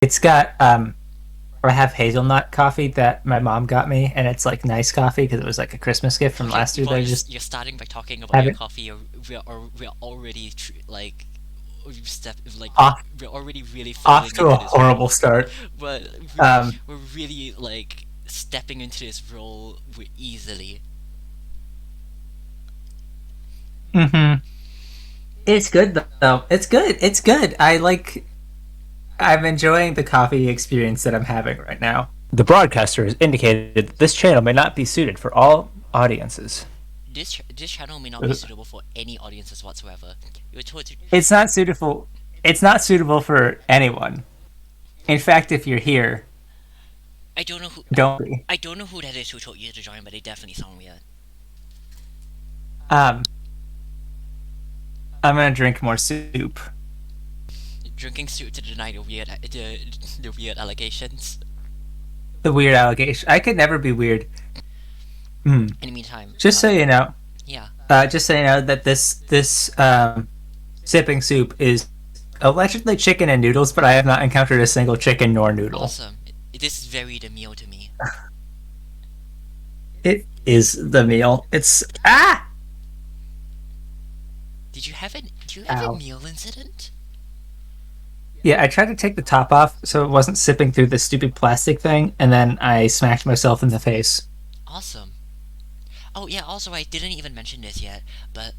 It's got I have hazelnut coffee that my mom got me, and it's like nice coffee because it was like a Christmas gift from Okay, last year before that I just you're starting by talking about your haven't coffee, we're already like step like off we're already really off falling to a into this horrible role. start. but Um, we're really like stepping into this role easily. hmm It's good though. It's good. It's good. I'm enjoying the coffee experience that I'm having right now. The broadcaster has indicated that this channel may not be suited for all audiences. This channel may not be suitable for any audiences whatsoever. You're told to. It's not suitable. It's not suitable for anyone. In fact, if you're here, I don't know who. don't be. I don't know who that is who told you to join, but they definitely sound weird. Um, I'm gonna drink more soup. Drinking soup to deny the weird allegations. The weird allegation. I could never be weird. Hmm. In the meantime, Just so you know, yeah, that this sipping soup is allegedly chicken and noodles, but I have not encountered a single chicken nor noodle. awesome. This is very demure to me. It is the meal. It's ah. Do you have a Ow. meal incident? Yeah, I tried to take the top off so it wasn't sipping through the stupid plastic thing, and then I smacked myself in the face. Awesome. Oh yeah. Also, I didn't even mention this yet, but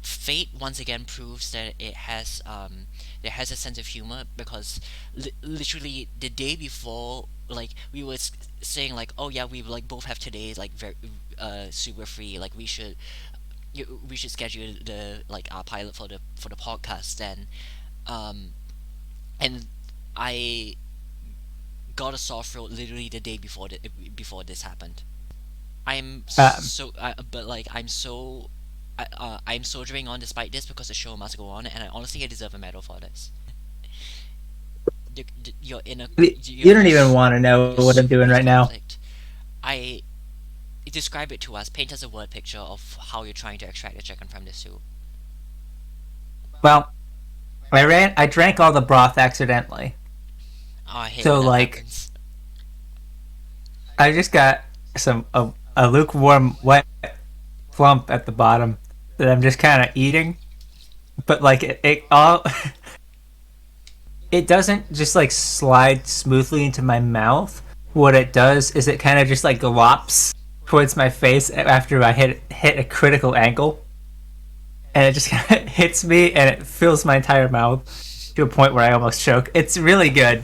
fate once again proves that it has a sense of humor because literally the day before, like we were saying like, oh yeah, we like both have today like very super free, like we should schedule the like our pilot for the podcast then, um and I got a sore throat literally the day before this happened. Um, But like I'm soldiering on despite this because the show must go on, and I deserve a medal for this. Your inner you don't even want to know your what I'm doing sweet right now. conflict. I Describe it to us. Paint us a word picture of how you're trying to extract the chicken from the soup. Well, I drank all the broth accidentally. Oh, I hate when So that like, happens. I just got a lukewarm, wet plump at the bottom that I'm just kind of eating. But like it all, it doesn't just like slide smoothly into my mouth. What it does is it kind of just like glops towards my face after I hit a critical angle, and it just kind of hits me and it fills my entire mouth to a point where I almost choke. It's really good.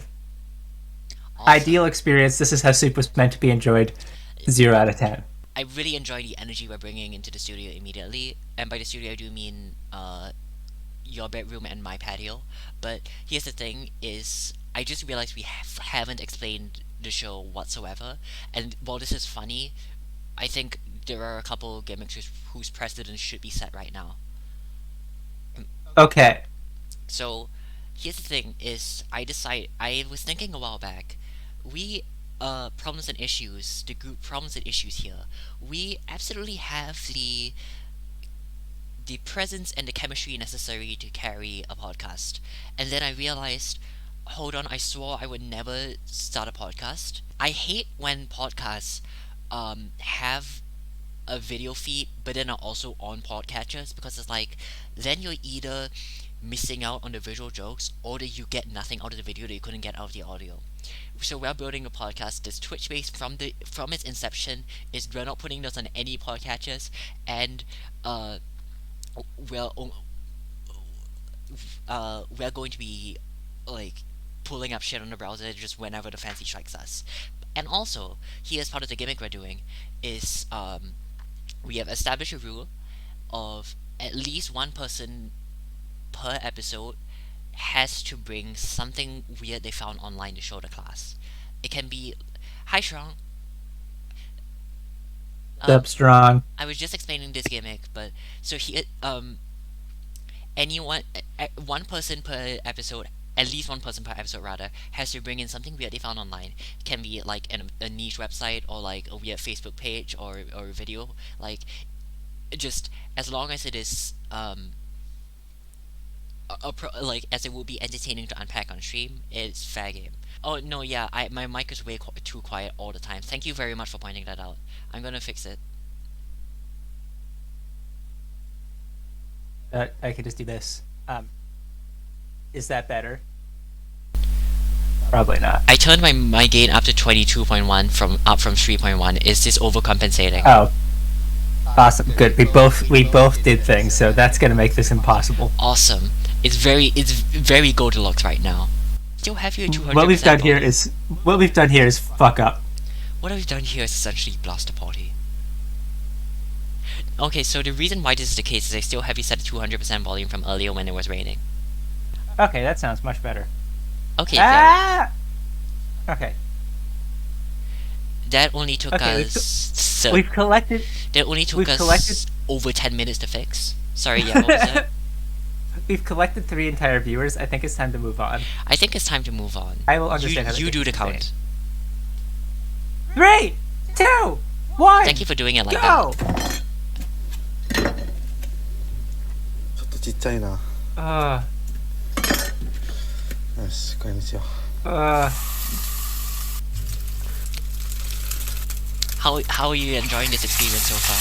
Awesome. Ideal experience. This is how soup was meant to be enjoyed. 0 out of 10. I really enjoy the energy we're bringing into the studio immediately, and by the studio I do mean your bedroom and my patio. But here's the thing: is I just realized we haven't explained the show whatsoever, and while this is funny, I think there are a couple gimmicks whose precedence should be set right now. Okay. So here's the thing: is I was thinking a while back, we problems and issues, the group problems and issues here, we absolutely have the presence and the chemistry necessary to carry a podcast. And then I realized, hold on, I swore I would never start a podcast. I hate when podcasts have a video feed but then are also on podcatchers because it's like then you're either missing out on the visual jokes or that you get nothing out of the video that you couldn't get out of the audio. So we're building a podcast that's Twitch based from its inception. Is we're not putting this on any podcatchers, and uh we're we're going to be like pulling up shit on the browser just whenever the fancy strikes us. And also, here's part of the gimmick we're doing is we have established a rule of at least one person per episode has to bring something weird they found online to show the class. It can be, hi Shrong. Up Um, strong. I was just explaining this gimmick, but so here, anyone, one person per episode, at least one person per episode rather, has to bring in something weird they found online. It can be like a niche website or like a weird Facebook page or a video. Like just as long as it is like as it will be entertaining to unpack on stream, it's fair game. Oh no, yeah, my mic is way too quiet all the time. Thank you very much for pointing that out. I'm gonna fix it. I could just do this. Is that better? Probably not. I turned my gain up to 22.1 from 3.1. Is this overcompensating? Oh, awesome. Good. We both did things, so that's gonna make this impossible. Awesome. It's very Goldilocks right now. Still have you at 200%. What we've done here is fuck up. What I've done here is essentially blast a party. Okay, so the reason why this is the case is I still have you set to 200% volume from earlier when it was raining. Okay, that sounds much better. Okay, Okay. That only took us. We've collected. That only took us collected over 10 minutes to fix. Sorry, yeah, what was that? We've collected 3 entire viewers. I think it's time to move on. I think it's time to move on. I will understand how You do the count. 3, 2, 1. Thank you for doing it like go! that. ちょっとちっちゃいな。よし、これにしよう。How are you enjoying this experience so far?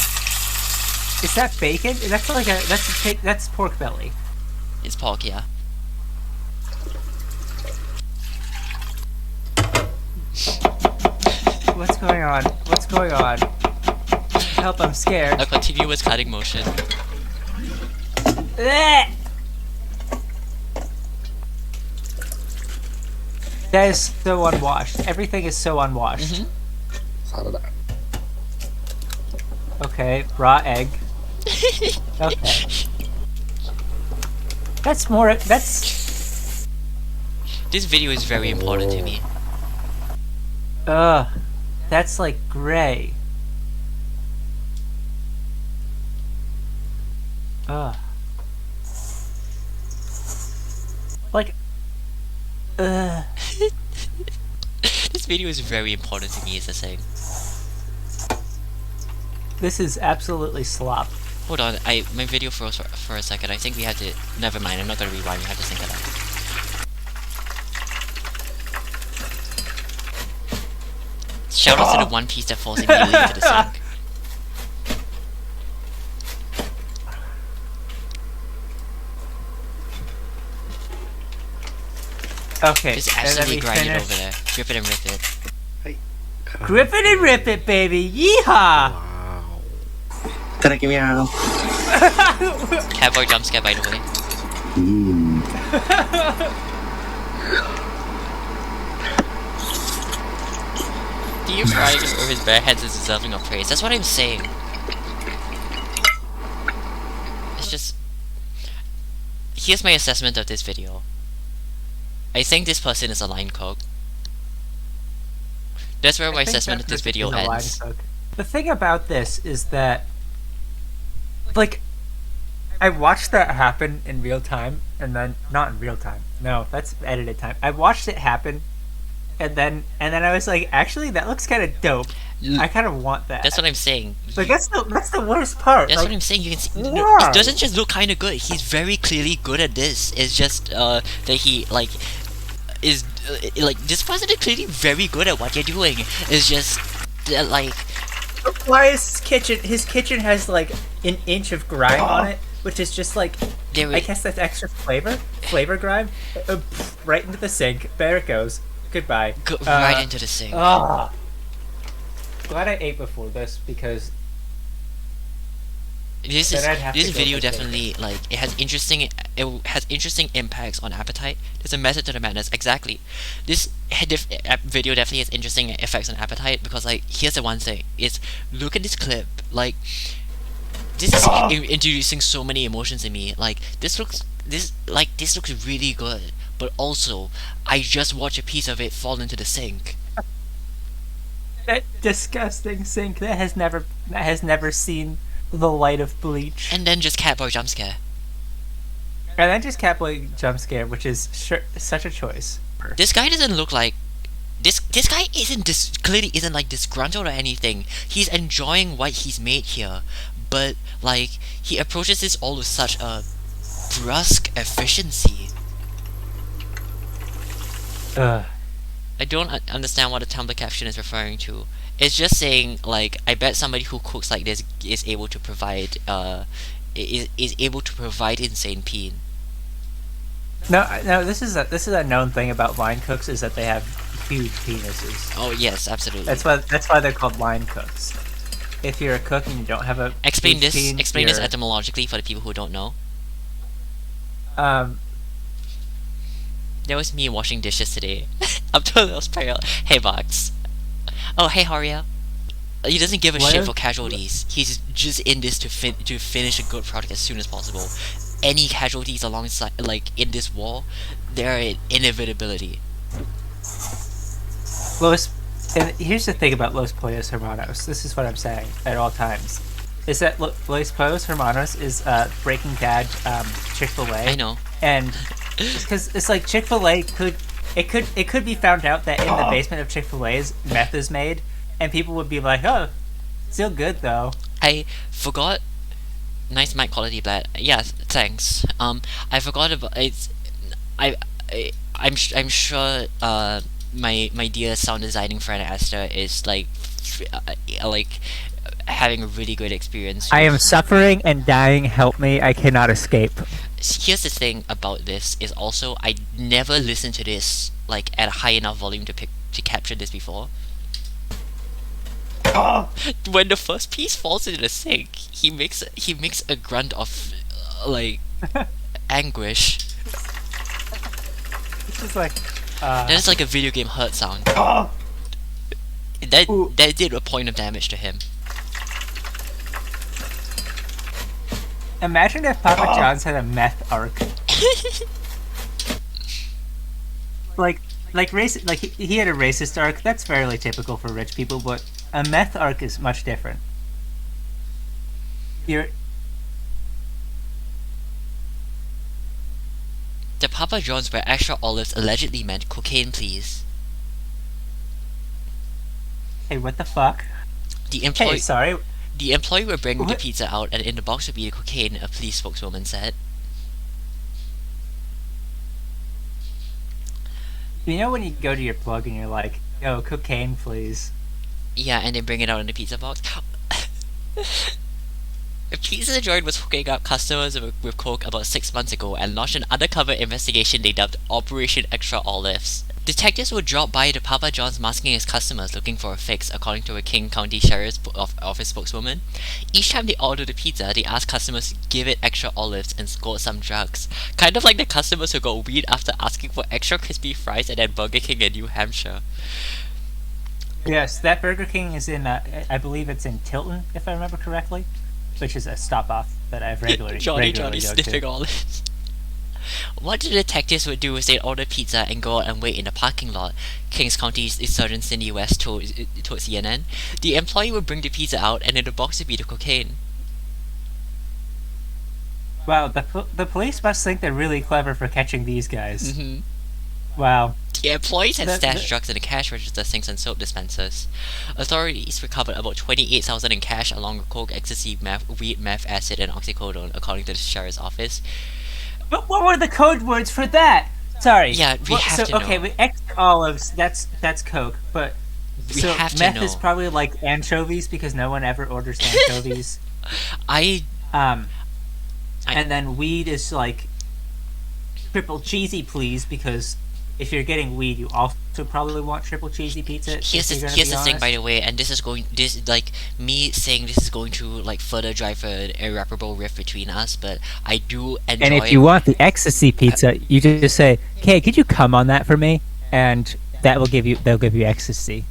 Is that bacon? That's pork belly. It's pork, yeah. What's going on? What's going on? Help, I'm scared. A continuous cutting motion. That is so unwashed. Everything is so unwashed. サラダ。Okay, raw egg. Okay. That's This video is very important to me. That's like gray. Like, This video is very important to me, is the thing. this is absolutely slop. Hold on, my video froze for a second. I think we had to. Never mind, I'm not gonna rewind. We have to sync it up. Shout out to the one piece that falls immediately into the sink. Okay, Just and then absolutely we grind it finish. over there. Grip it and rip it. Grip it and rip it, baby! Yeehaw! わーお。いただきます。 Catboy jump scare, by the way. うん。 Do you frying over his bare heads is deserving of praise? That's what I'm saying. It's just. Here's my assessment of this video. I think this person is a line cook. That's where my assessment of this video ends. The thing about this is that, like, I watched that happen in real time, and then not in real time. No, that's edited time. I watched it happen, and then I was like, actually, that looks kind of dope. I kind of want that. That's what I'm saying. Like, that's the worst part. That's like, what I'm saying. You can see. No, why? it doesn't just look kind of good. He's very clearly good at this. It's just that he like is like this person is clearly very good at what you're doing. It's just like Why is his kitchen has like an inch of grime on it, which is just like, I guess that's extra flavor grime. Right into the sink. There it goes. Goodbye. Go right into the sink. Glad I ate before this, because This then I'd have to go video for definitely like it has interesting impacts on appetite. There's a method to the madness. Exactly. This video definitely has interesting effects on appetite because like here's the one thing: is look at this clip. Like this is introducing so many emotions in me. Like this looks really good, but also I just watched a piece of it fall into the sink. that disgusting sink that has never seen the light of bleach. And then just Catboy jump scare. And then just Catboy jump scare, which is such a choice. This guy doesn't look like this guy clearly isn't like disgruntled or anything. He's enjoying what he's made here, but like he approaches this all with such a brusque efficiency. Ugh. I don't understand what the Tumblr caption is referring to. It's just saying like, I bet somebody who cooks like this is able to provide is able to provide insane peen. No, no. This is a known thing about line cooks is that they have huge penises. Oh yes, absolutely. That's why they're called line cooks. If you're a cook and you don't have a Explain huge this. peen, Explain this you're- etymologically for the people who don't know. Um, That was me washing dishes today. I'm totally lost parallel. Hey Vox. Oh hey Haria. He doesn't give a What shit if- for casualties. He's just in this to finish a good product as soon as possible. Any casualties alongside, like in this war, they're an inevitability. Los, and here's the thing about Los Pollos Hermanos. This is what I'm saying at all times. Is that Los Pollos Hermanos is Breaking Bad Chick-fil-A. I know. And because it's like Chick-fil-A could be found out that in the basement of Chick-fil-A's meth is made, and people would be like, oh, still good though. I forgot. Nice mic quality, Blad. Yes, thanks. I forgot about it's. I'm sure. My dear sound designing friend Esther is like having a really good experience. I am with- suffering and dying. Help me! I cannot escape. Here's the thing about this is also I never listened to this like at a high enough volume to capture this before. When the first piece falls into the sink, he makes a grunt of like anguish. It's just like That is like a video game hurt sound. Ooh. That did a point of damage to him. Imagine if Papa John's had a meth arc. like race, like he had a racist arc. That's fairly typical for rich people, but a meth arc is much different. You're The Papa John's where extra olives allegedly meant cocaine, please. hey, what the fuck? The employee Hey, sorry. The employee would bring the What? pizza out, and in the box would be the cocaine, a police spokeswoman said. You know when you go to your plug and you're like, "Yo, cocaine, please." Yeah, and they bring it out in the pizza box. A pizza joint was hooking up customers with coke about 6 months ago and launched an undercover investigation they dubbed Operation Extra Olives. Detectives would drop by the Papa John's masking his customers looking for a fix, according to a King County Sheriff's Office spokeswoman. Each time they order the pizza, they ask customers to give it extra olives and squirt some drugs. Kind of like the customers who got weed after asking for extra crispy fries at Burger King in New Hampshire. Yes, that Burger King is in. I believe it's in Tilton, if I remember correctly, which is a stop off that I've regularly Johnny go sniffing to. olives. What the detectives would do is they'd order pizza and go out and wait in the parking lot. Kings County's Sergeant Cindy West told CNN. The employee would bring the pizza out, and in the box would be the cocaine. Wow, the police must think they're really clever for catching these guys. Mm-hmm. Wow. The employees had That- stashed that- drugs in the cash register, sinks, and soap dispensers. Authorities recovered about $28,000 in cash, along with coke, ecstasy, weed, meth, acid, and oxycodone, according to the sheriff's office. But what were the code words for that? Sorry. Yeah, we have to okay, know. with extra olives, that's Coke, but We so have to meth know. is probably like anchovies because no one ever orders anchovies. I And then weed is like triple cheesy, please, because if you're getting weed, you also probably want triple cheesy pizza. here's if you're the gonna here's be the thing, honest. by the way, and this is like me saying this is going to like further drive an irreparable rift between us, but I do enjoy. And if you want the ecstasy pizza, you just say, "Okay, could you come on that for me?" And they'll give you ecstasy.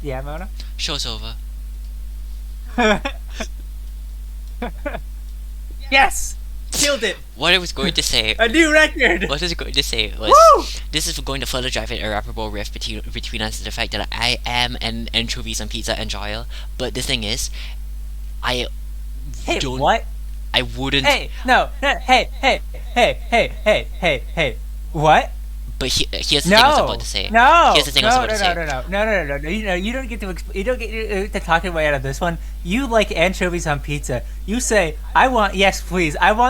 Yeah, Mona. Show's over. Yes, killed it. What I was going to say. A new record. What I was going to say was, Woo! this is going to further drive an irreparable rift between us. The fact that I am an anchovies and pizza enjoyer, but the thing is, I Hey, don't. what? I wouldn't. Hey, no, hey, what? But here's the thing I was about to say. Here's the thing I was about to say. No. You don't get to talk your way out of this one. You like anchovies on pizza. You say, I want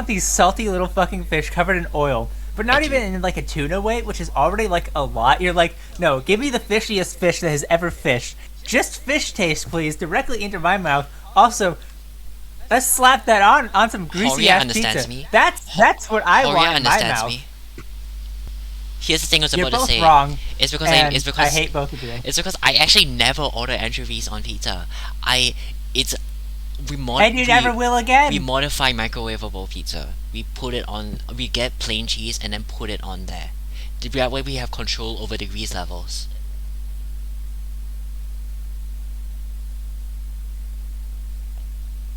these salty little fucking fish covered in oil. But not even in like a tuna weight, which is already like a lot. You're like, no, give me the fishiest fish that has ever fished. Just fish taste, please, directly into my mouth. Also, let's slap that on some greasy ass pizza. Me. That's what I want in my mouth. Me. Here's the thing I was about to say. You're both wrong. It's because I hate both of you. It's because I actually never order anchovies on pizza. And you never will again. We modify microwavable pizza. We get plain cheese and then put it on there. That way we have control over the grease levels.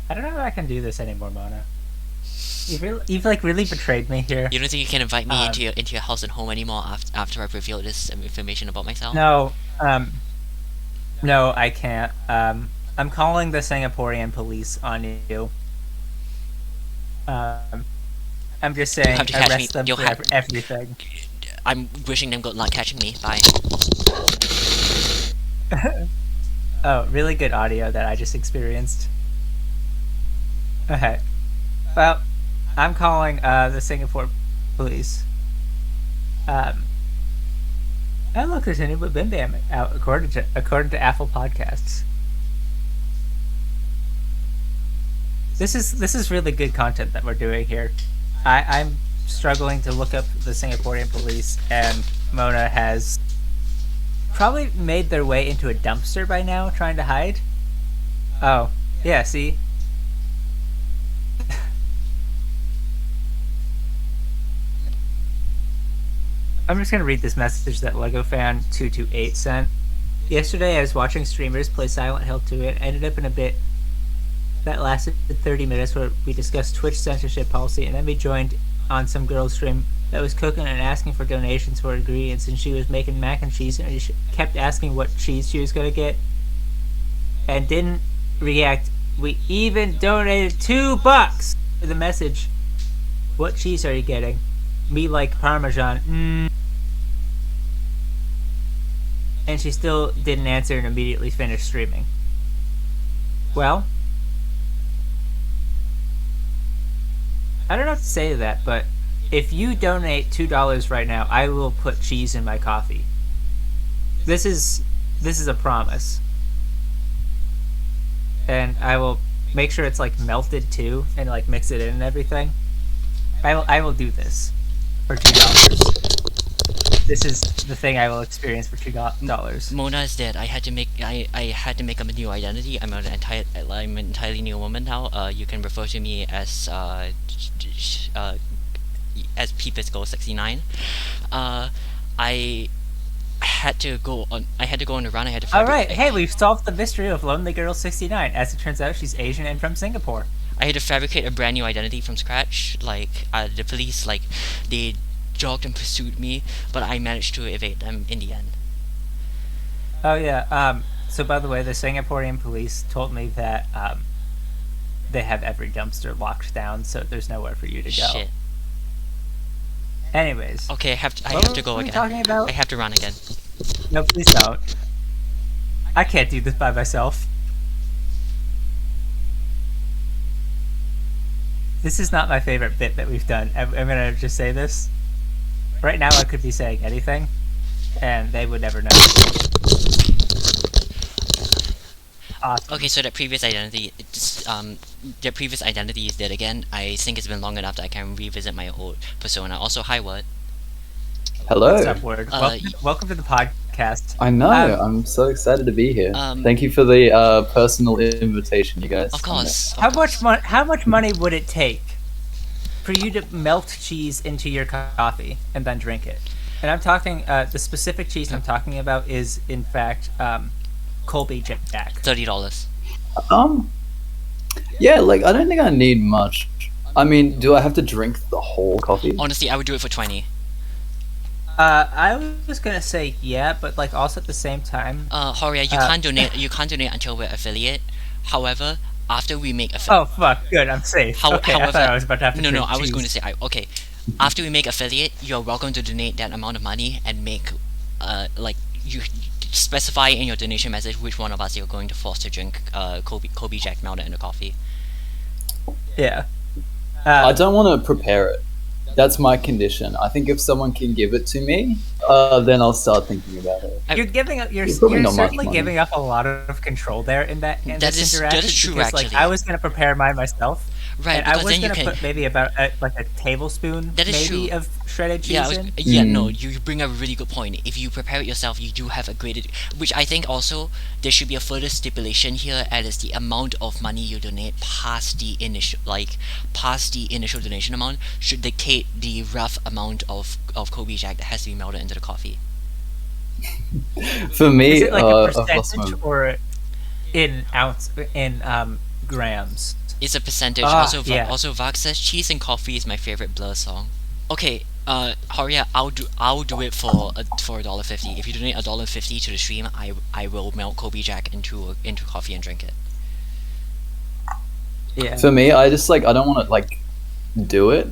I don't know if I can do this anymore, Mona. You've like really betrayed me here. You don't think you can invite me into your house and home anymore after I've revealed this information about myself? No, I can't. I'm calling the Singaporean police on you. I'm just saying, arrest them for everything. I'm wishing them good luck catching me. Bye. Oh, really good audio that I just experienced. Okay. Well, I'm calling the Singapore police. Oh look, there's a new Bim Bam out according to Apple Podcasts. This is really good content that we're doing here. I'm struggling to look up the Singaporean police, and Mona has probably made their way into a dumpster by now, trying to hide. Oh, yeah, see? I'm just going to read this message that LegoFan228 sent. Yesterday I was watching streamers play Silent Hill 2 and ended up in a bit that lasted 30 minutes where we discussed Twitch censorship policy, and then we joined on some girl's stream that was cooking and asking for donations for ingredients, and she was making mac and cheese and she kept asking what cheese she was going to get and didn't react. We even donated $2 for the message. What cheese are you getting? Me like Parmesan. And she still didn't answer and immediately finished streaming. Well, I don't know what to say to that, but if you donate $2 right now, I will put cheese in my coffee. This is a promise. And I will make sure it's like melted too, and like mix it in and everything. I will do this for $2. This is the thing I will experience for $2. Mona is dead. I had to make up a new identity. I'm an entirely new woman now. You can refer to me as Peepis69. I had to go on a run. I had to. All right. Hey, we've solved the mystery of Lonely Girl 69. As it turns out, she's Asian and from Singapore. I had to fabricate a brand new identity from scratch. The police, they jogged and pursued me, but I managed to evade them in the end. Oh yeah. So by the way, the Singaporean police told me that they have every dumpster locked down, so there's nowhere for you to go. Shit. Anyways. Okay, I have to go again. Talking about? I have to run again. No, please don't. I can't do this by myself. This is not my favorite bit that we've done. I'm gonna just say this. Right now I could be saying anything, and they would never know. Awesome. Okay, so that previous identity is dead again. I think it's been long enough that I can revisit my old persona. Also, hi, Word. Hello. What's up, Word? Welcome to the podcast. I know. I'm so excited to be here. Thank you for the personal invitation, you guys. Of course. How much money would it take for you to melt cheese into your coffee and then drink it? And I'm talking the specific cheese I'm talking about is in fact Colby Jack. $30. Yeah, I don't think I need much. I mean, do I have to drink the whole coffee? Honestly, I would do it for 20. I was gonna say yeah, but also at the same time. Horia, you can't donate. You can't donate until we're affiliate. However, after we make Oh fuck! Good, I'm safe. Okay, however, I thought I was about to have to. No, I was going to say okay. after we make affiliate, you're welcome to donate that amount of money and make, you specify in your donation message which one of us you're going to force to drink Colby Jack melted into coffee. Yeah. I don't want to prepare it. That's my condition. I think if someone can give it to me, then I'll start thinking about it. You're giving up. You're probably not much certainly money. giving up a lot of control there in this interaction. That is true, because, actually. I was going to prepare mine myself. Right, and I because was then you going to can put maybe about a tablespoon That is maybe true. of shredded cheese No, you bring up a really good point. If you prepare it yourself, you do have a graded, which I think also there should be a further stipulation here, as the amount of money you donate past the initial donation amount should dictate the rough amount of Kobe Jack that has to be melted into the coffee. For me, Is it like a I've lost percentage my- or in grams? It's a percentage. Yeah. Also, Vox says cheese and coffee is my favorite Blur song. Okay, Horia, I'll do it for $1.50. If you donate $1.50 to the stream, I will melt Kobe Jack into coffee and drink it. Yeah. For me, I just I don't want to do it.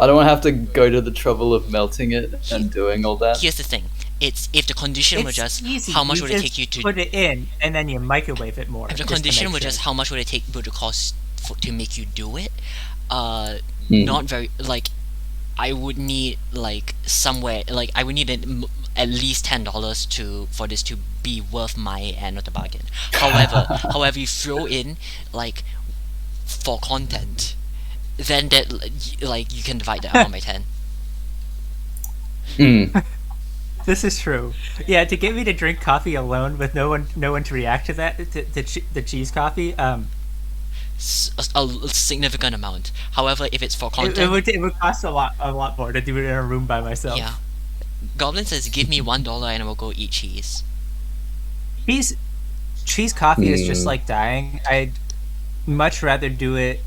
I don't want to have to go to the trouble of melting it and doing all that. Here's the thing: it's if the condition were just easy. how much You would it just take you to put it in, and then you microwave it more. if the just to condition make were sure. just how much would it cost to make you do it, not very I would need somewhere I would need at least $10 for this to be worth my end of the bargain. However, you throw in for content, then that you can divide that amount by 10. This is true. Yeah, to get me to drink coffee alone with no one to react to that the cheese coffee. A significant amount. However, if it's for content, It would cost a lot more to do it in a room by myself. yeah. Goblin says, "Give me $1 and I will go eat cheese." Cheese coffee is just like dying. I'd much rather do it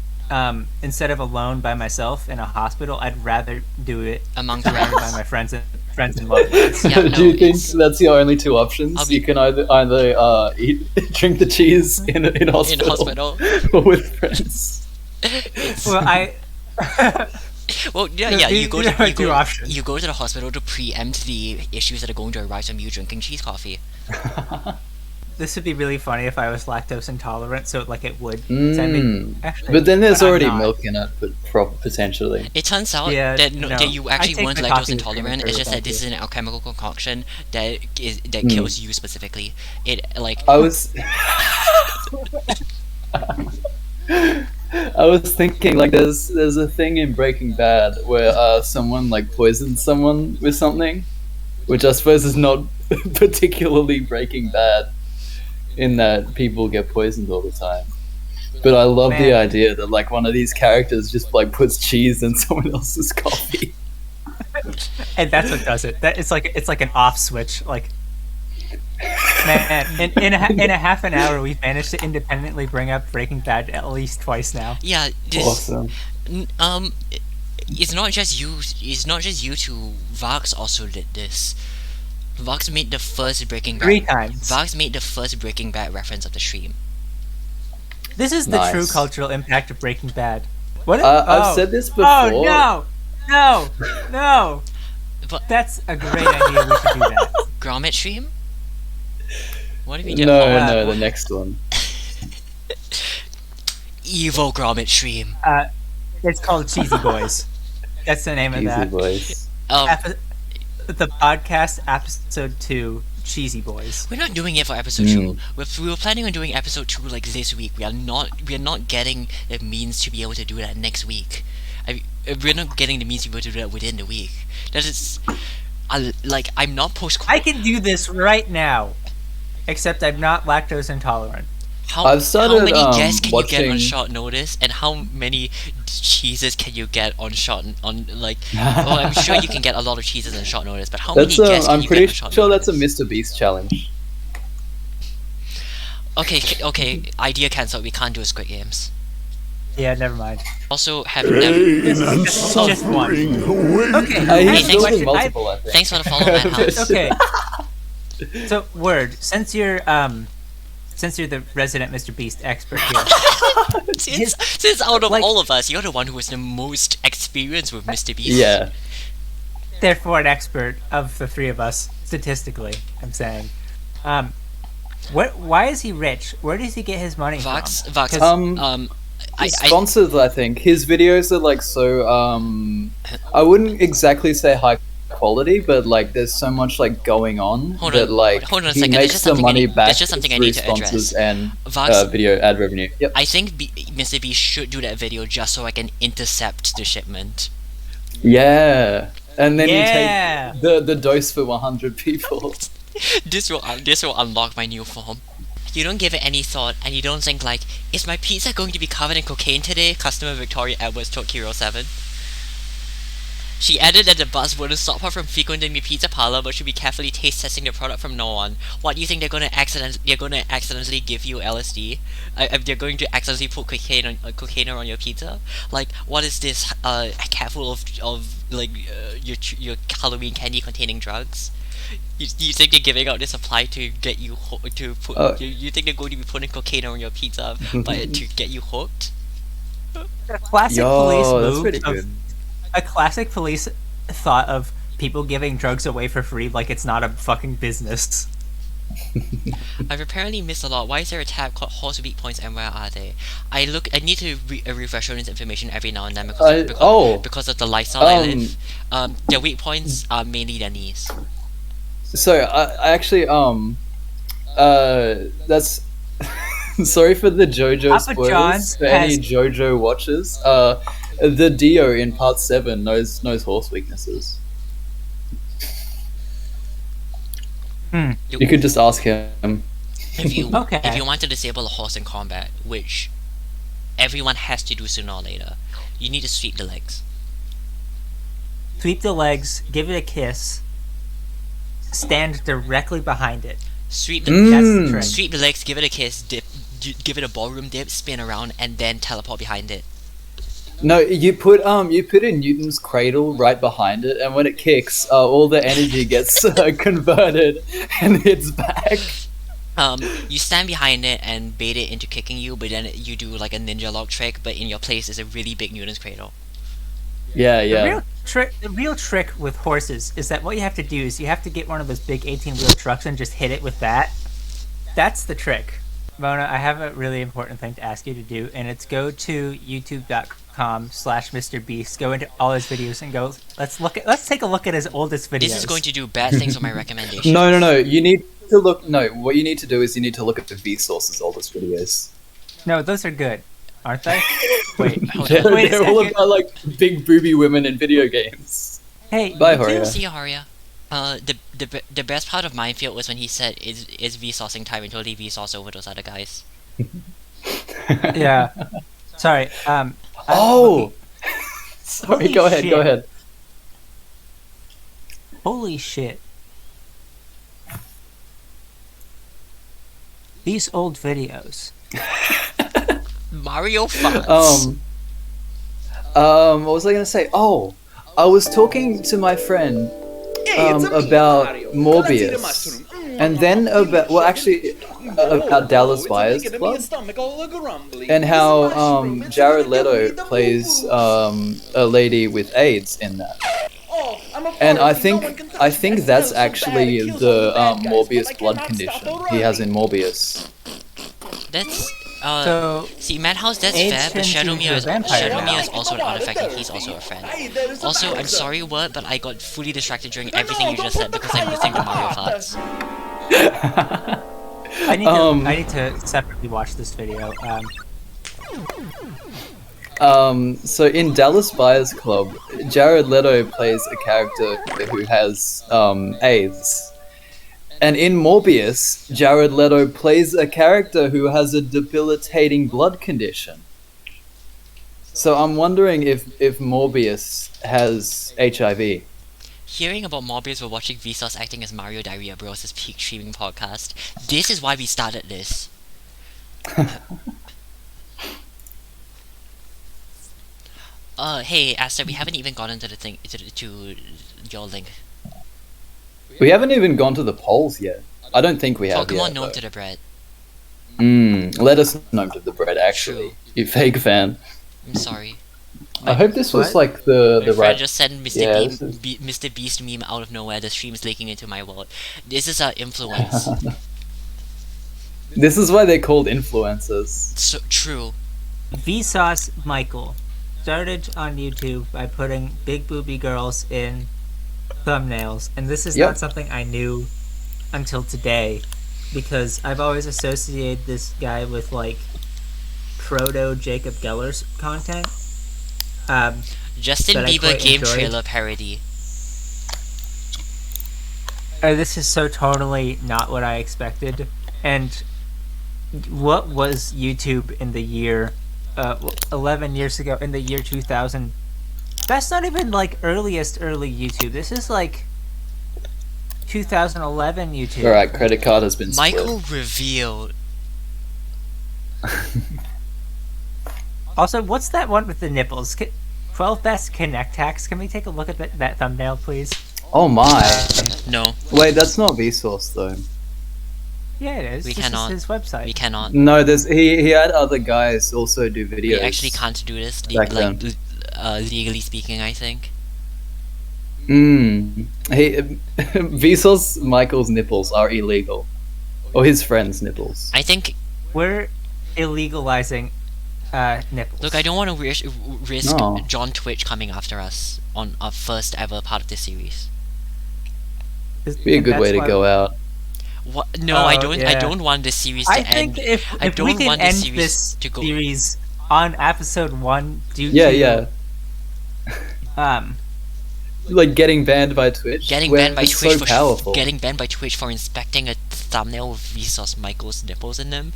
instead of alone by myself in a hospital. I'd rather do it Among surrounded friends. by my friends and loved ones. Yeah, no, Do you think it's- that's your only two options? I'll be- You can either drink the cheese in hospital, or with friends. Well, Well, yeah. These You go are my two to options. you go to the hospital to preempt the issues that are going to arise from you drinking cheese coffee. this would be really funny if I was lactose intolerant, so it would send me. Actually, But then there's I'm already not. milk in it, potentially. It turns out Yeah, that no. that you I actually take weren't my lactose coffee with intolerant. cream It's just that thank this is you. an alchemical concoction that kills you specifically. It I was I was thinking there's a thing in Breaking Bad where someone poisons someone with something, which I suppose is not particularly Breaking Bad, in that people get poisoned all the time. But I love the Man. idea that one of these characters just puts cheese in someone else's coffee. And that's what does it. It's like an off switch. Man, in a half an hour, we've managed to independently bring up Breaking Bad at least twice now. yeah. Awesome. It's not just you. It's not just you two. Vox also did this. Vox made the first Breaking Bad. 3 times. Vox made the first Breaking Bad reference of the stream. This is the Nice. true cultural impact of Breaking Bad. What? I've said this before. Oh no! But- That's a great idea. We should do that. Gromit stream? What have you done? No, the next one. Evil Gromit stream. It's called Cheesy Boys. That's the name of Easy that. voice. The podcast episode 2, Cheesy Boys. We're not doing it for episode 2. We were planning on doing episode 2 this week. We are not getting the means to be able to do that next week. We're not getting the means to be able to do that within the week. That is, I'm not post. I can do this right now, except I'm not lactose intolerant. I've started, how many guests can you get on watching- short notice, and how many cheeses can you get on short well, I'm sure you can get a lot of cheeses on short notice, but how That's many guests can I'm you pretty get on short sure notice? that's a Mr. Beast challenge. Okay, idea cancelled. We can't do a Squid Games. Yeah, never mind. Also, have never. Just one. Okay. thanks He's for- doing multiple, I think. Thanks for the follow, Madhouse. Okay. So, word. Since you're since you're the resident Mr. Beast expert here, Since out of like- all of us, you're the one who has the most experience with Mr. Beast. Yeah. therefore an expert of the three of us, statistically, I'm saying. Why is he rich? Where does he get his money Vox, from? Vox, 'Cause- I Sponsored, I think. His videos are like so. I wouldn't exactly say high quality, but like there's so much like going on Hold that on, like hold on a he second, there's makes just the something I money need- back there's just something I through need to sponsors address. and Vox, video ad revenue. Yep. I think Mr. Beast should do that video just so I can intercept the shipment. Yeah. And then Yeah. you take the dose for 100 people. This will unlock my new form. You don't give it any thought, and you don't think like, is my pizza going to be covered in cocaine today? Customer Victoria Edwards told Hero 7. She added that the buzz wouldn't stop her from frequenting the pizza parlor, but should be carefully taste testing the product from now on. What do you think they're gonna accidentally give you LSD? They're going to accidentally put cocaine on your pizza? Like, what is this? A cat full of like your Halloween candy containing drugs? You think they're giving out this supply to get you to put? You think they're going to be putting cocaine on your pizza, but to get you hooked? A classic police Yo, that's move pretty of good. a classic police thought of people giving drugs away for free like it's not a fucking business. I've apparently missed a lot. Why is there a tab called Horse Weak Points and where are they? I need to refresh on this information every now and then because of the lifestyle I live. Their weak points are mainly their knees. So I actually that's sorry for the JoJo Papa spoilers John's for any has- JoJo watchers. The Dio in part 7 knows horse weaknesses. You could just ask him. If you Okay. if you want to disable a horse in combat, which everyone has to do sooner or later, you need to sweep the legs. Sweep the legs, give it a kiss, stand directly behind it. Sweep the That's the trick. sweep the legs, give it a kiss, give it a ballroom dip, spin around, and then teleport behind it. No, you put in Newton's cradle right behind it, and when it kicks, all the energy gets converted and hits back. You stand behind it and bait it into kicking you, but then you do like a ninja log trick, but in your place is a really big Newton's cradle. Yeah, The yeah. real trick with horses is that what you have to do is you have to get one of those big 18-wheel trucks and just hit it with that. That's the trick. Mona, I have a really important thing to ask you to do, and it's go to youtube.com/Mr. Beast, go into all his videos and go, let's take a look at his oldest videos. This is going to do bad things on my recommendation. No. You need to look. No, what you need to do is you need to look at the Vsauce's oldest videos. No, those are good, aren't they? Wait, They're, wait a they're all second. about like big booby women in video games. Hey, Bye, you Horia. do- See you, Haria. The best part of Minefield was when he said is Vsaucing time until he Vsauce over those other guys. Yeah. Sorry. Oh, sorry. Holy Go ahead. Go shit. ahead. Holy shit. These old videos. Mario farts. What was I gonna say? Oh, I was talking to my friend about Morbius, and then about about Dallas Buyers Club, and how Jared Leto plays a lady with AIDS in that. And I think that's actually the Morbius blood condition he has in Morbius. That's So, see, Madhouse, that's AIDS fair, but turns you Shadow into Mia a is vampire now. also an artifact and he's also a friend. Also, I'm sorry, what, but I got fully distracted during everything you just said because I'm listening to Mario farts. I need to separately watch this video. So in Dallas Buyers Club, Jared Leto plays a character who has AIDS. And in Morbius, Jared Leto plays a character who has a debilitating blood condition. So I'm wondering if Morbius has HIV. Hearing about Morbius while watching Vsauce acting as Mario Diarrhea Bros is peak streaming podcast. This is why we started this. Hey, Asta, we haven't even gotten to the thing to your link. We haven't even gone to the polls yet. I don't think we have Pokemon yet. Gnome though. to the bread. Let us know the bread, actually. True. You fake fan. I'm sorry. I hope this was What? like the My friend right. just sent Mr. Yeah, Beam, this is- Mr. Beast meme out of nowhere. The stream is leaking into my wallet. This is our influence. This is why they're called influencers. So true. Vsauce Michael started on YouTube by putting big booby girls in thumbnails, and this is Yep. not something I knew until today, because I've always associated this guy with like proto Jacob Geller's content. Justin That I Bieber quite game enjoyed. trailer parody. This is so totally not what I expected. And what was YouTube in the year 11 years ago, in the year 2000? That's not even like early YouTube. This is like 2011 YouTube. Alright, credit card has been split. Michael revealed. Also, what's that one with the nipples? 12 best Connect hacks. Can we take a look at that thumbnail, please? Oh my. No, Wait, that's not Vsauce though. Yeah, it is. We This cannot. is his website. we cannot. No, there's he had other guys also do videos. We actually can't do this. Back then. Legally speaking, I think. He Vsauce Michael's nipples are illegal, or his friend's nipples. I think. We're illegalizing nipples. Look, I don't want to risk No. John Twitch coming after us on our first ever part of this series. Be a good way to go out. What? No, I Oh, don't. yeah. I don't want this series to I end. think if I we don't can want end this series this to go. series on episode 1 due Yeah, to like getting banned by Twitch. Getting where banned by it's Twitch so for powerful. getting banned by Twitch for inspecting a thumbnail with Vsauce Michael's nipples in them.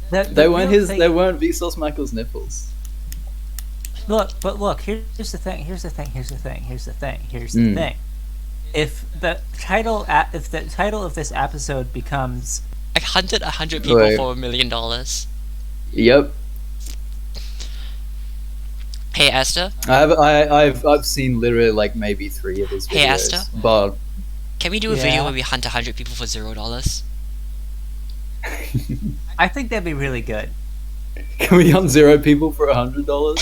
They weren't They weren't Vsauce Michael's nipples. Look. Here's the thing. Here's the thing. If the title of this episode becomes I hunted 100 people Wait. for $1 million. Yep, Hey Esther, I've seen literally like maybe 3 of his videos. Hey, Asta? But can we do a Yeah. video where we hunt 100 people for $0? I think that'd be really good. can we hunt 0 people for $100?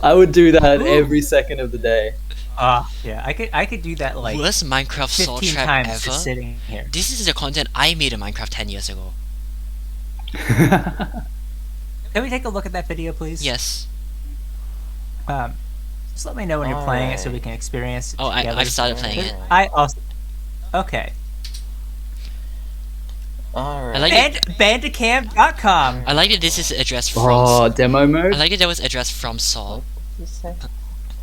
I would do that Ooh. every second of the day. Yeah, I could do that like Worst Minecraft salt 15 trap times ever. just sitting here. This is the content I made in Minecraft 10 years ago. Can we take a look at that video, please? Yes. Just let me know when you're playing it so we can experience it Oh, together. I've started playing it. I also okay. Alright. I like it. Bandicam.com. I like that this is addressed from. Oh, demo mode? I like that was addressed from Saul. You say?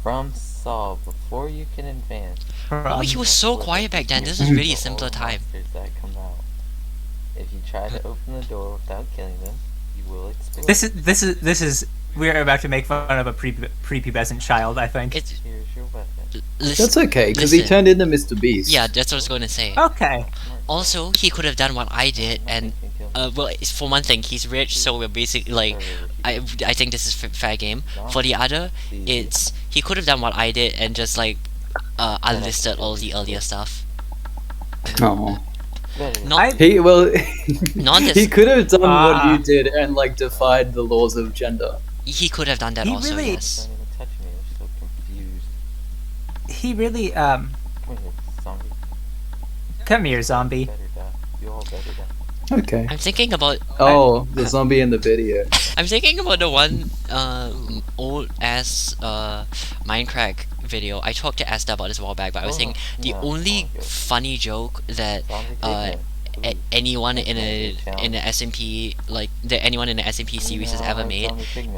From Saul, before you can advance. Oh, he was so quiet back then. This was really a simpler time. Monsters that come out. If you try to open the door without killing them, you will experience. This is we're about to make fun of a prepubescent child, I think. It's Here's your weapon. That's okay, because he listen. turned into Mr. Beast. Yeah, that's what I was going to say. Okay. Also, he could have done what I did, and well, for one thing, he's rich, so we're basically like, I think this is fair game. For the other, it's he could have done what I did and just like, unlisted all the earlier stuff. Oh. Not He Not this- he could have done what Ah. you did and like defied the laws of gender. he could have done that He also. really- Yes. Don't even touch me, I'm so confused. He really Come here, zombie. come here, zombie. Better die. You all better die. Okay. I'm thinking about Oh, the zombie in the video. I'm thinking about the one old ass Minecraft video. I talked to Asta about this a while back, but I was saying the Yeah, only oh, good. funny joke that Zombie pigman. anyone in a Challenge. in the SMP like that anyone in the SMP series has ever made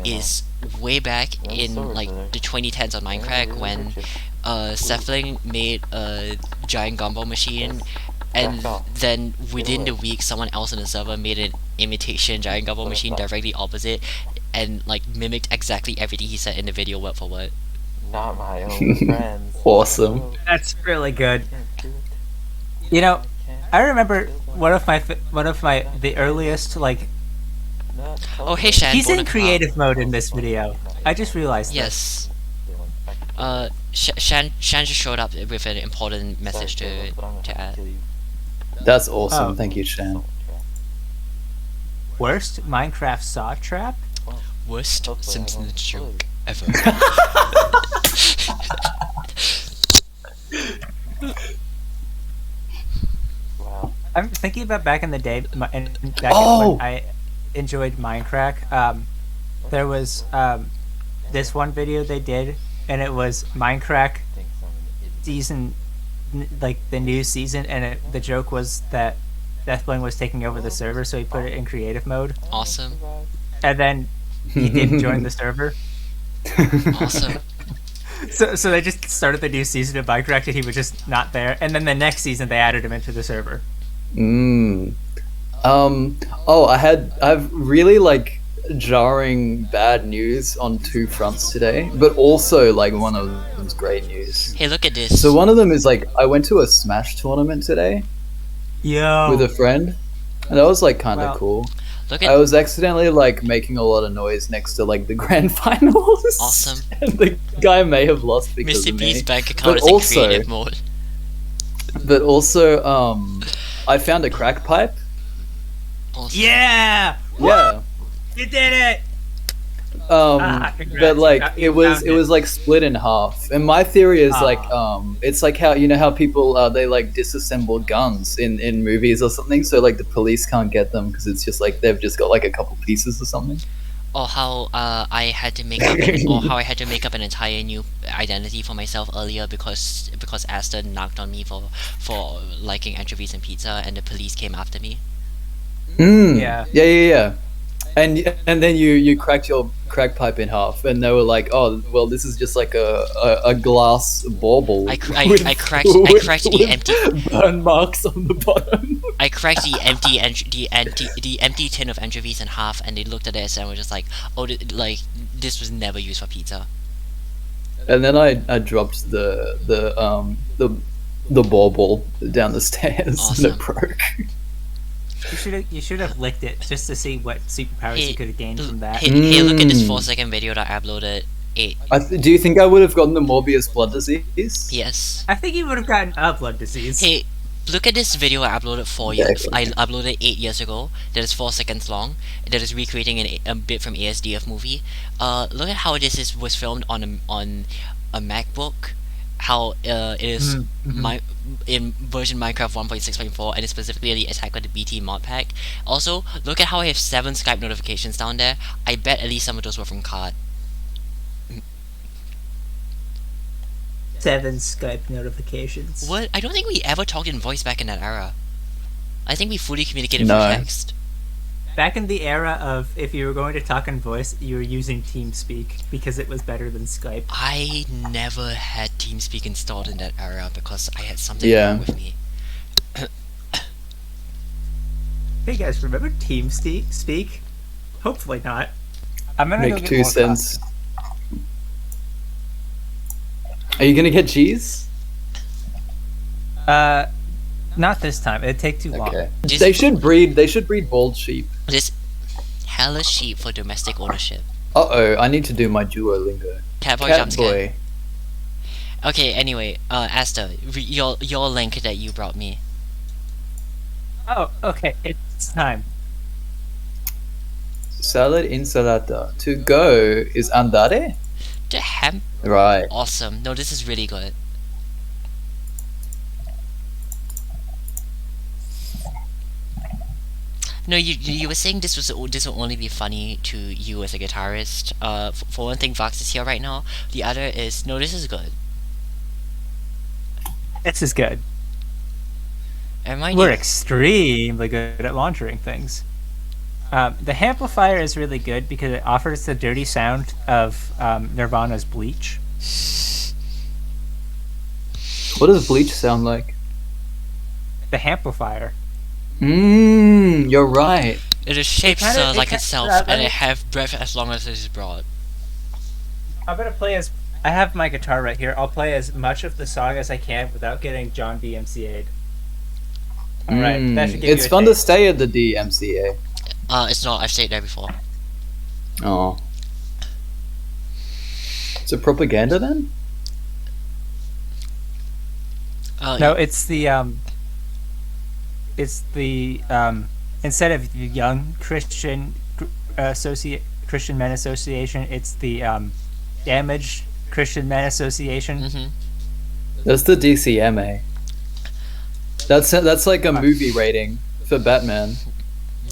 is way back in like the 2010s on Minecraft when Sethling made a giant gumball machine, and then within the week someone else on the server made an imitation giant gumball machine directly opposite and like mimicked exactly everything he said in the video word for word. Not my own friends. Awesome. That's really good. You know, I remember one of the earliest like Oh, hey Shan, he's in Bona Kebab. creative mode in this video. I just realized Yes. Shan just showed up with an important message to add. That's awesome. Oh. Thank you, Shan. worst Minecraft saw trap. Worst Hopefully I Simpsons don't joke ever. Wow. I'm thinking about back in the day, and back Oh! when I enjoyed Minecraft. There was this one video they did, and it was Minecraft Think I'm an idiot. season, like the new season, and the joke was that Deathbling was taking over the server, so he put it in creative mode, Awesome. and then he didn't join the server. Awesome. So they just started the new season of Minecraft, and he was just not there. And then the next season, they added him into the server. I've really like jarring bad news on two fronts today, but also like one of them's great news. Hey, look at this. So one of them is like I went to a Smash tournament today Yo. with a friend, and that was like kind of Wow. cool. Look I at was accidentally like making a lot of noise next to like the grand finals. Awesome. And the guy may have lost because Mr. of B's me. bank account But is in also- creative mode. But also, I found a crack pipe. Awesome. Yeah! Yeah. You did it! Congrats. But like You it found was like split in half. And my theory is like Ah. it's like how you know how people they like disassemble guns in movies or something, so like the police can't get them because it's just like they've just got like a couple pieces or something. Or how I had to make up an entire new identity for myself earlier because Aston knocked on me for liking anchovies and pizza, and the police came after me. Yeah. And then you cracked your crack pipe in half, and they were like, "Oh, well, this is just like a glass bauble." I cracked the empty burn marks on the bottom. I cracked the empty tin of anchovies in half, and they looked at it and were just like, "Oh, this was never used for pizza." And then I dropped the bauble down the stairs, and Awesome. it broke. You should have licked it just to see what superpowers Hey, you could have gained from that. Hey, look at this Mm. 4-second video that I uploaded. Do you think I would have gotten the Morbius blood disease? Yes. I think you would have gotten a blood disease. Hey, look at this video I uploaded 4 years. Yeah, I uploaded 8 years ago. That is 4 seconds long. That is recreating a bit from ASDF movie. Look at how was filmed on a MacBook. How it is in version Minecraft 1.6.4, and it's specifically the Attack of the BT mod pack. Also, look at how I have 7 Skype notifications down there. I bet at least some of those were from COD. 7 Skype notifications. What? I don't think we ever talked in voice back in that era. I think we fully communicated No. through text. Back in the era of if you were going to talk in voice, you were using TeamSpeak because it was better than Skype. I never had TeamSpeak installed in that era because I had something Yeah. wrong with me. Hey guys, remember TeamSpeak? Hopefully not. I'm gonna go Make get 2 more cents. Are you gonna get cheese? coffee. Not this time. It'd take too long. Okay. Just- They should breed bald sheep. This hella sheep for domestic ownership. I need to do my Duolingo. Catboy Cat jump scare. boy. Okay, anyway, Asta, your link that you brought me. Oh, okay. It's time. Salad insalata. To go is andare? The ham, Right. awesome. No, this is really good. No, you were saying this will only be funny to you as a guitarist. For one thing, Vox is here right now. The other is no, this is good. This is good. And mind We're you, extremely good at launchering things. The amplifier is really good because it offers the dirty sound of Nirvana's Bleach. What does bleach sound like? The amplifier. You're right. it is shaped kinda- like it itself, ki- and it have breadth as long as it is broad. I'm gonna play as. I have my guitar right here. I'll play as much of the song as I can without getting John DMCA'd. Alright, that should give It's you a fun to taste. stay at the DMCA. It's not. I've stayed there before. Oh. Is it propaganda then? No, it's the instead of the Young Christian Men Association, it's the Damaged Christian Men Association. Mm-hmm. That's the DCMA. That's like a movie rating for Batman.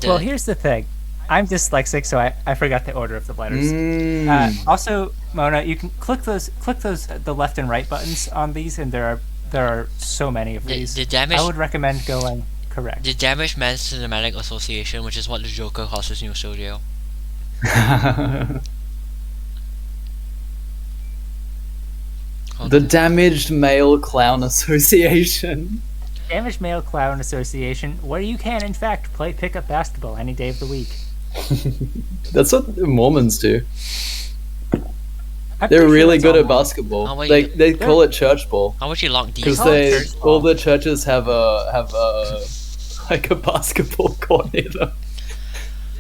Well, here's the thing. I'm dyslexic, so I forgot the order of the letters. Also, Mona, you can click those the left and right buttons on these, and there are so many of these. I would recommend going correct. The Damaged Men's Cinematic Association, which is what the Joker calls his new studio. The Damaged Male Clown Association. Damaged Male Clown Association, where you can, in fact, play pickup basketball any day of the week. That's what Mormons do. I'm They're pretty really sure good at that's basketball. Oh, wait, They call it church ball How would you lock these? because church ball. all the churches have a like a basketball court near them.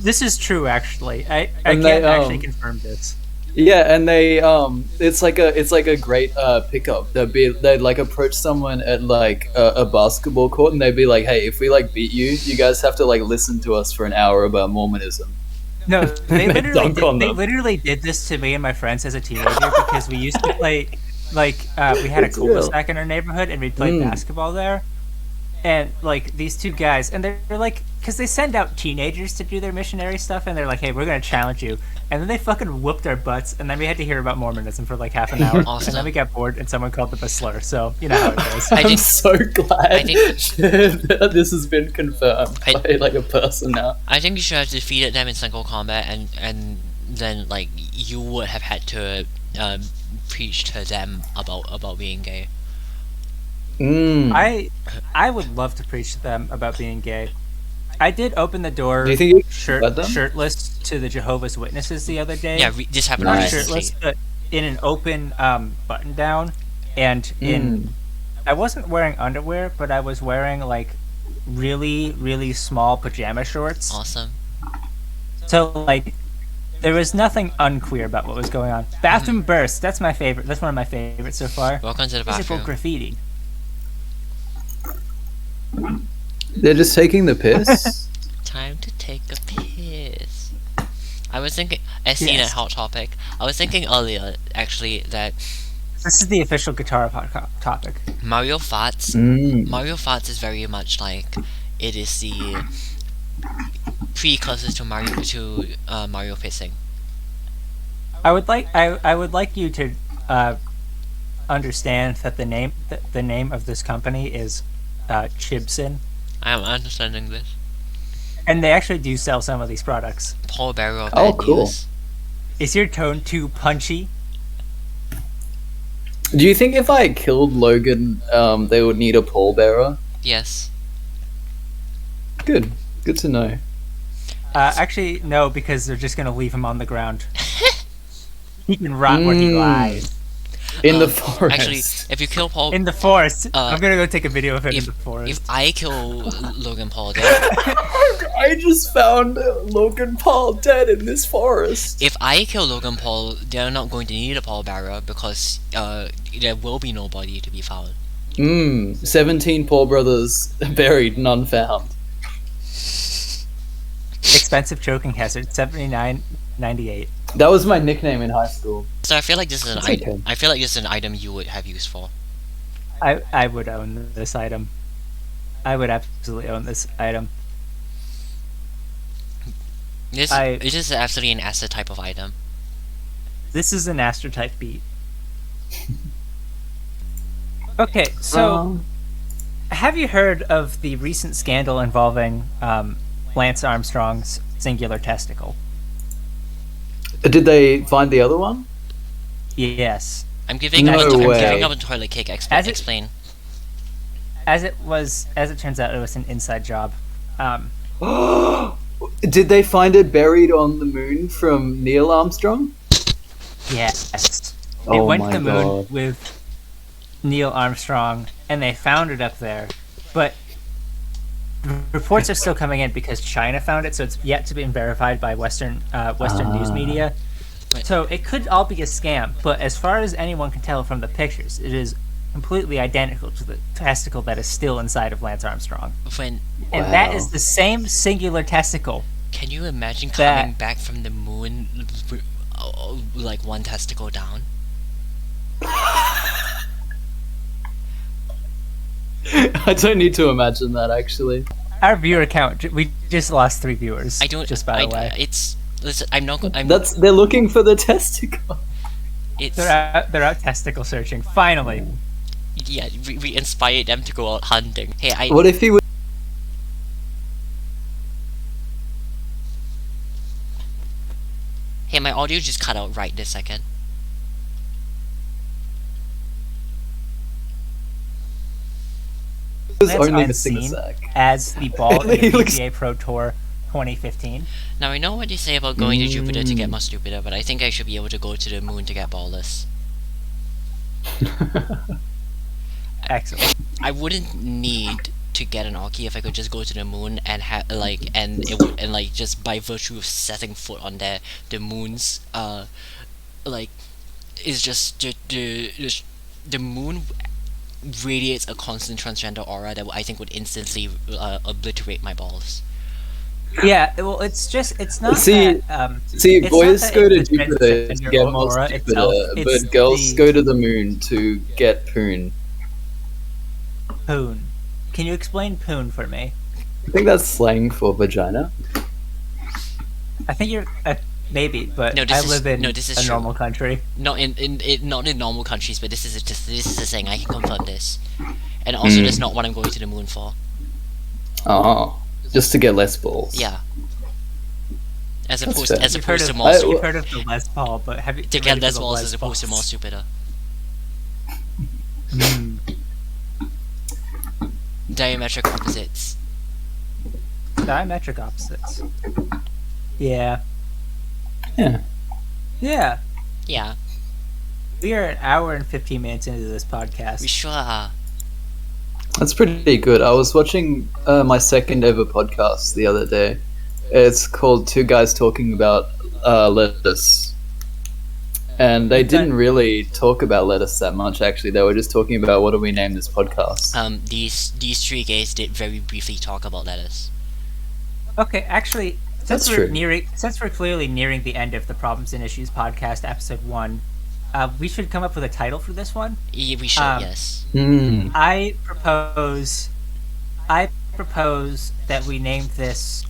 This is true, actually. I And can't they, actually confirm this. Yeah, and they it's like a great pickup. They'd like approach someone at like a basketball court, and they'd be like, "Hey, if we like beat you, you guys have to like listen to us for an hour about Mormonism." No, they They literally did this to me and my friends as a teenager because we used to play, like, we had a It's cul-de-sac in our neighborhood and we'd play basketball there. And, like, these two guys, and they're like, because they send out teenagers to do their missionary stuff, and they're like, hey, we're going to challenge you. And then they fucking whooped our butts, and then we had to hear about Mormonism for like half an hour. Awesome. And then we got bored, and someone called them a slur, so you know how it goes. I'm so glad think- that this has been confirmed by like a person now. I think you should have defeated them in single combat, and then like you would have had to preach to them about being gay. I would love to preach to them about being gay. I did open the door Do you think you should let them? shirtless to the Jehovah's Witnesses the other day. Yeah, this happened Not Nice. recently. shirtless, but in an open button down, and I wasn't wearing underwear, but I was wearing like really, really small pajama shorts. Awesome. So like, there was nothing unqueer about what was going on. Bathroom burst. That's my favorite. That's one of my favorites so far. Welcome to the Physical bathroom. graffiti. They're just taking the piss. Time to take a piss. I was thinking, as seen Yes. at Hot Topic, I was thinking earlier, actually, that This is the official guitar topic. Mario Farts is very much like, it is the precursor to Mario pissing. I would like you to understand that the name of this company is Chibson, I am understanding this. and they actually do sell some of these products. Paul Barrow of Oh, bad cool. news. Is your tone too punchy? Do you think if I killed Logan, they would need a pallbearer? Yes. Good to know. Actually, no, because they're just gonna leave him on the ground. He can rot where he lies. In the forest. Actually, if you kill Paul, In the forest. I'm gonna go take a video of him in the if forest. I kill Logan Paul, then I just found Logan Paul dead in this forest. if I kill Logan Paul, they're not going to need a pallbearer because there will be nobody to be found. 17 Paul brothers buried, none found. Expensive choking hazard, $79.98. That was my nickname in high school. So I feel like this is an It's item. okay. I feel like this is an item you would have use for. I would own this item. I would absolutely own this item. This is absolutely an asset type of item. This is an Astro type beat. Okay, so have you heard of the recent scandal involving Lance Armstrong's singular testicle? Did they find the other one? Yes. I'm giving No I'm way. giving up a toilet cake. As it- Explain. As it turns out, it was an inside job. Did they find it buried on the moon from Neil Armstrong? Yes. They Oh went my to the moon God. with Neil Armstrong, and they found it up there. But reports are still coming in because China found it, so it's yet to be verified by Western news media. Wait. So it could all be a scam, but as far as anyone can tell from the pictures, it is completely identical to the testicle that is still inside of Lance Armstrong. When And that Wow. is the same singular testicle. can you imagine That- coming back from the moon, like one testicle down? I don't need to imagine that actually. Our viewer count, we just lost 3 viewers. I don't. Just by the way. It's listen. I'm not. I'm. They're looking for the testicle. It's They're out testicle searching. Finally. yeah. We inspired them to go out hunting. Hey, What if he was? Hey, my audio just cut out right this second. Lance only on missing a scene sack. as the ball in the He looks- PGA Pro Tour 2015. Now I know what they say about going to Jupiter to get more stupider, but I think I should be able to go to the moon to get ballless. Excellent. I wouldn't need to get an Aki if I could just go to the moon and have like and it would and like just by virtue of setting foot on there, the moon's like is just the moon radiates a constant transgender aura that I think would instantly obliterate my balls. Yeah, well, it's not See- that. See, It's boys not that go to it's the Jupiter to transgender get more aura stupider, itself, it's but girls the- go to the moon to get poon. Poon. Can you explain poon for me? I think that's slang for vagina. I think you're maybe, but No, this I is- live in no, this is a true. normal country. Not not in normal countries, but this is a thing. I can confirm this, and also that's not what I'm going to the moon for. Oh, just to get less balls. Yeah. As That's opposed fair. as You've heard opposed to of, more you've heard of the Les Paul, but have you to you get ready for less the balls Les as opposed to more Pauls? stupider. Mm. Diametric opposites. Diametric opposites. Yeah. Yeah. Yeah. Yeah, We are an hour and 15 minutes into this podcast. we sure are. That's pretty good. I was watching my second ever podcast the other day. It's called Two Guys Talking About Lettuce. And they didn't really talk about lettuce that much, actually. They were just talking about what do we name this podcast. These three gays did very briefly talk about lettuce. Okay, actually, That's true. Since we're clearly nearing the end of the Problems and Issues podcast, episode 1, we should come up with a title for this one. Yeah, we should, yes. Mm. I propose that we name this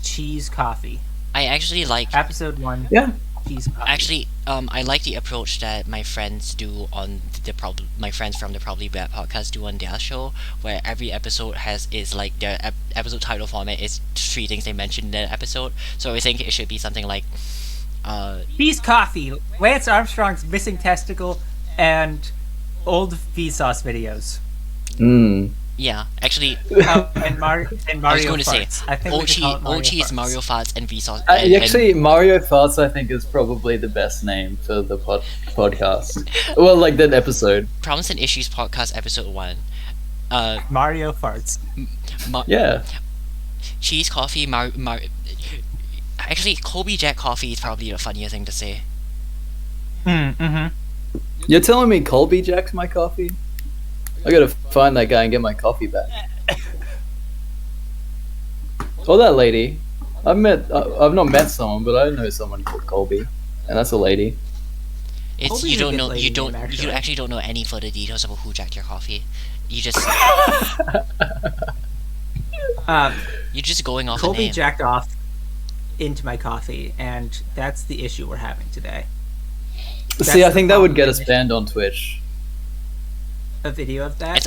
cheese coffee. I actually like Episode 1. Yeah. Cheese coffee. I like the approach that my friends do on my friends from the Probably Bad podcast do on their show, where every episode is like their episode title format is 3 things they mentioned in that episode. So I think it should be something like Cheese coffee, Lance Armstrong's missing testicle, and old Vsauce videos. Mm. yeah, actually And Mario I was going to say farts. I think we should call it Mario Ochi is farts. Mario Farts and Vsauce. Actually, Mario Farts, I think, is probably the best name for the podcast. Well, like that episode. Problems and Issues podcast episode 1. Mario farts. Yeah. Cheese coffee, actually, Colby Jack coffee is probably a funnier thing to say. Mm-hmm. You're telling me Colby Jack's my coffee? I gotta find that guy and get my coffee back. Or that lady. I've not met someone, but I know someone called Colby, and that's a lady. It's Colby's you a don't good know lady you don't name, you actually. actually don't know any further details about who jacked your coffee. You just you're just going off a Colby name. jacked off into my coffee, and that's the issue we're having today. See, I the think that would problem get with us banned on Twitch. A video of that. It's